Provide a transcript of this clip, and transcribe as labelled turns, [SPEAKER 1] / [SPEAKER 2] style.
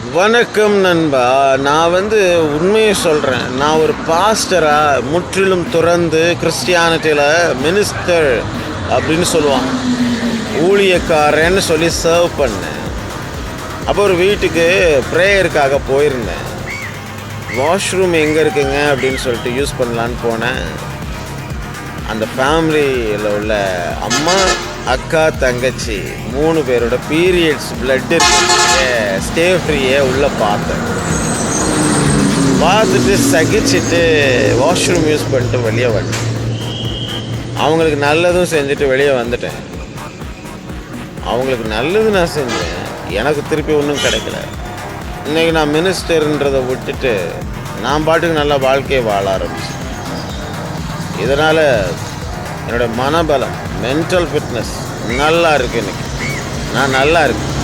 [SPEAKER 1] வணக்கம் நண்பா. நான் உண்மையை சொல்கிறேன். நான் ஒரு பாஸ்டராக முற்றிலும் துறந்து கிறிஸ்டியானிட்டியில் மினிஸ்டர் அப்படின்னு சொல்லுவான், ஊழியக்காரன்னு சொல்லி சர்வ் பண்ணேன். அப்போ ஒரு வீட்டுக்கு ப்ரேயருக்காக போயிருந்தேன். வாஷ்ரூம் எங்கே இருக்குங்க அப்படின்னு சொல்லிட்டு யூஸ் பண்ணலான்னு போனேன். அந்த ஃபேமிலியில் உள்ள அம்மா, அக்கா, தங்கச்சி 3 பேரோட பீரியட்ஸ் பிளட் ஸ்டே ஃப்ரீயை உள்ளே பார்த்துட்டு சகிச்சுட்டு வாஷ்ரூம் யூஸ் பண்ணிட்டு வெளியே வந்தேன். அவங்களுக்கு நல்லதும் செஞ்சுட்டு வெளியே வந்துட்டேன். அவங்களுக்கு நல்லது நான் செஞ்சேன், எனக்கு திருப்பி ஒன்றும் கிடைக்கல. இன்றைக்கி நான் மினிஸ்டர்ன்றதை விட்டுட்டு நான் பாட்டுக்கு நல்லா வாழ்க்கையை வாழ ஆரம்பிச்சேன். இதனால் என்னோடய மனபலம், மென்டல் ஃபிட்னஸ் நல்லா இருக்குது. இன்றைக்கி நான் நல்லா இருக்கேன்.